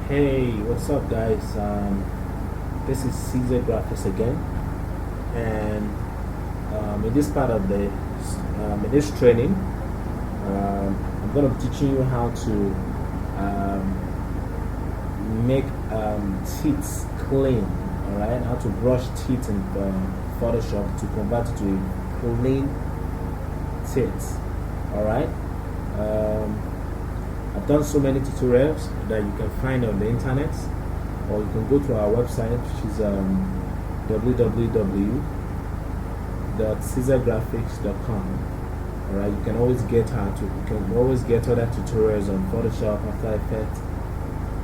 Hey, what's up, guys? This is Caesar Graphics again, and in this part of in this training, I'm going to be teaching you how to make teeth clean. All right, how to brush teeth in Photoshop to convert it to a clean teeth. All right. I've done so many tutorials that you can find on the internet, or you can go to our website, which is www.caesargraphics.com. Alright, you can always get other tutorials on Photoshop, After Effects,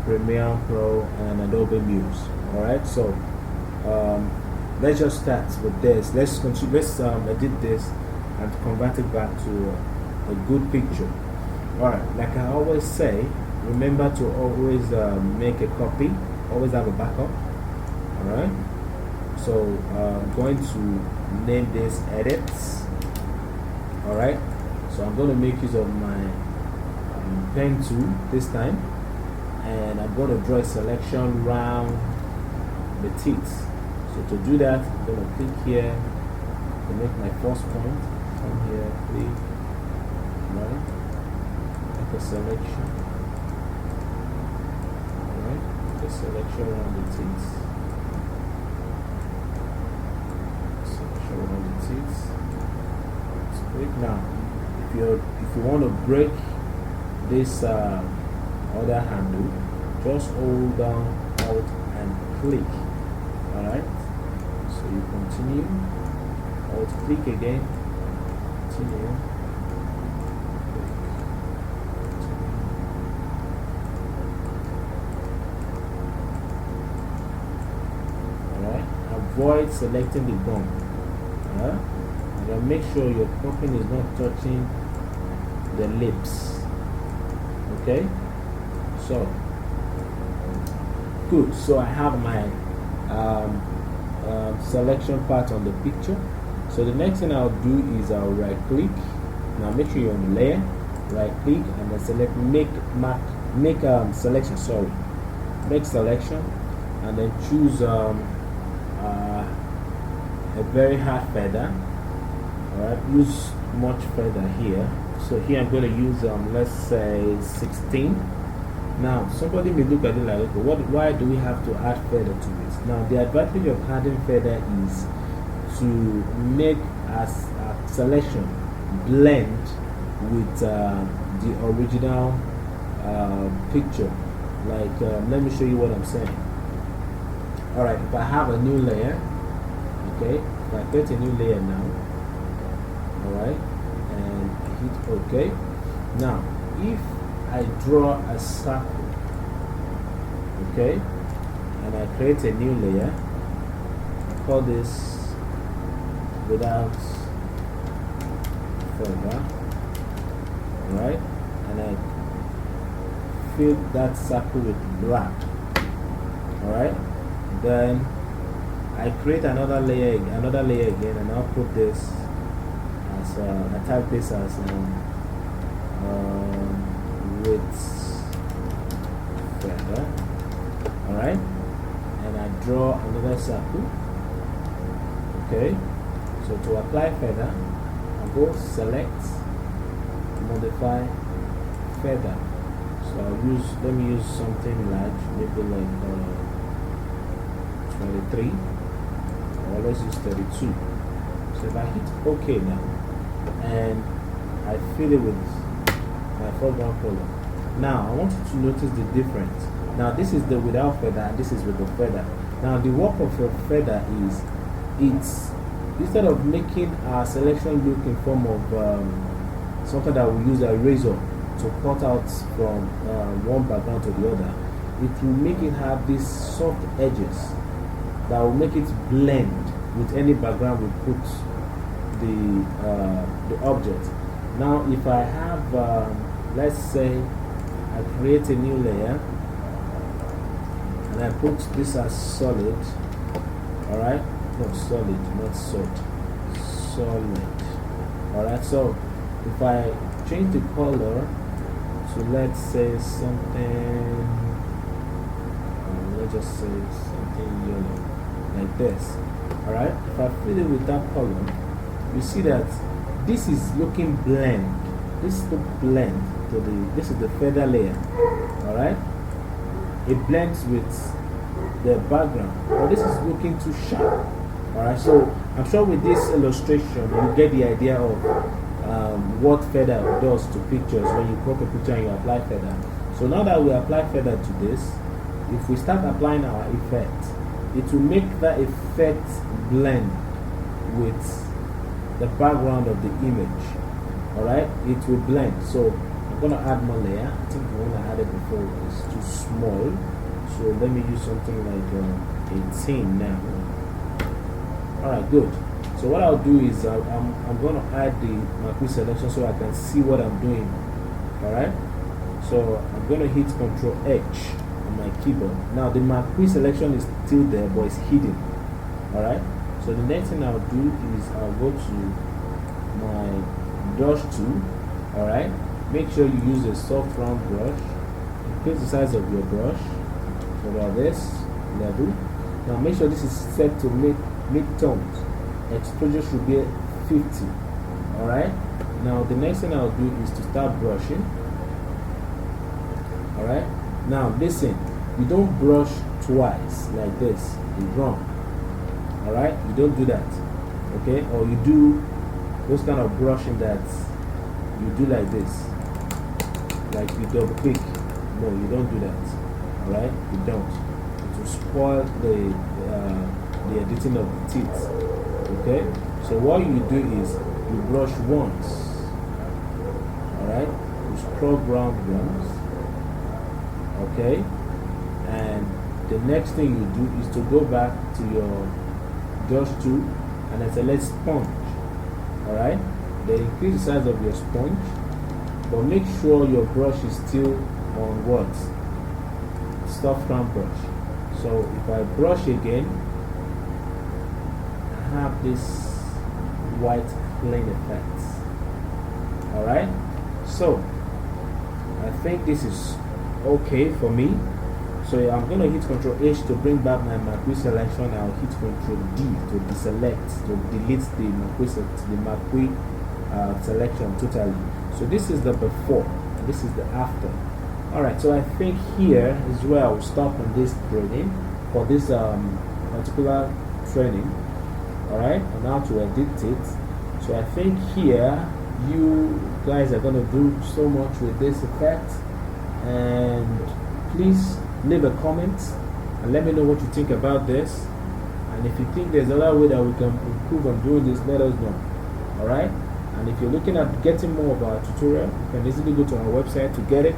Premiere Pro, and Adobe Muse. Alright, so let's just start with this. Let's edit this and convert it back to a good picture. Alright, like I always say, remember to always make a copy, always have a backup. Alright, so I'm going to name this edits. Alright, so I'm going to make use of my pen tool this time, and I'm going to draw a selection around the teeth. So to do that, I'm going to click here to make my first point. Come here, click, right? The selection. Alright, the selection around the teeth. Selection around the teeth. So click now. If you want to break this other handle, just hold down Alt and click. Alright. So you continue. Alt click again. Continue. Avoid selecting the gum, and then make sure your pumping is not touching the lips. Okay, so good. So I have my selection part on the picture. So the next thing I'll do is I'll right click. Now make sure you're on the layer, right click, and then select make selection. Sorry, make selection, and then choose a very hard feather. Alright, use much feather here. So here I'm going to use let's say 16. Now somebody may look at it like, okay, why do we have to add feather to this? Now the advantage of adding feather is to make a selection blend with the original picture. Like let me show you what I'm saying. Alright, if I have a new layer, okay, if I create a new layer now, alright, and hit OK. Now, if I draw a circle, okay, and I create a new layer, I call this without feather, alright, and I fill that circle with black, alright. Then I create another layer again, and I'll put this as I type this as with feather. Alright, and I draw another circle. Okay, so to apply feather, I go select, modify feather. So let me use something large, maybe like 23, or let's use 32. So if I hit OK now, and I fill it with my foreground color. Now I want you to notice the difference. Now this is the without feather, and this is with the feather. Now the work of your feather is, it's instead of making our selection look in form of something that we use a razor to cut out from one background to the other, it will make it have these soft edges that will make it blend with any background we put the object. Now if I have let's say I create a new layer and I put this as solid. Alright, not solid, not salt, solid. Alright, so if I change the color to, let's say, something just say something yellow like this. Alright, if I fill it with that color, you see that this is looking blend. This looks blend to this is the feather layer. Alright, it blends with the background, but this is looking too sharp. Alright, so I'm sure with this illustration you get the idea of what feather does to pictures when you crop a picture and you apply feather. So now that we apply feather to this, if we start applying our effect, it will make that effect blend with the background of the image. Alright, it will blend. So I'm going to add more layer. I think the one I added before is too small. So let me use something like 18 now. Alright, good. So what I'll do is I'm going to add the Marquee selection so I can see what I'm doing. Alright, so I'm going to hit Ctrl H on my keyboard. Now the Marquee selection is still there, but it's hidden. Alright, so the next thing I'll do is I'll go to my brush tool. Alright, make sure you use a soft round brush. Increase the size of your brush to about this level. Now make sure this is set to mid-tones. Exposure should be 50. Alright, now the next thing I'll do is to start brushing. Alright, now listen, you don't brush twice like this, it's wrong. Alright, you don't do that. Okay, or you do those kind of brushing that you do like this, like you double click. No, you don't do that. Alright, you don't. It will spoil the editing of the teeth. Okay, so what you do is you brush once. Alright, you scrub round once. Okay, and the next thing you do is to go back to your brush tool and then select sponge. Alright, then increase the size of your sponge, but make sure your brush is still on what? Soft round brush. So if I brush again, I have this white clean effect. Alright, so I think this is okay for me. So I'm going to hit Ctrl H to bring back my Marquee selection. I'll hit Ctrl D to deselect, to delete the Marquee selection totally. So this is the before, and this is the after. Alright, so I think here is where I'll stop on this training, for this particular training. Alright, on how to edit it. So I think here you guys are going to do so much with this effect, and please leave a comment and let me know what you think about this. And if you think there's another way that we can improve on doing this, let us know. Alright, and if you're looking at getting more of our tutorial, you can easily go to our website to get it.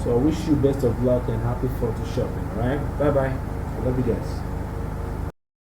So I wish you best of luck and happy Photoshop. Alright, bye bye. I love you guys.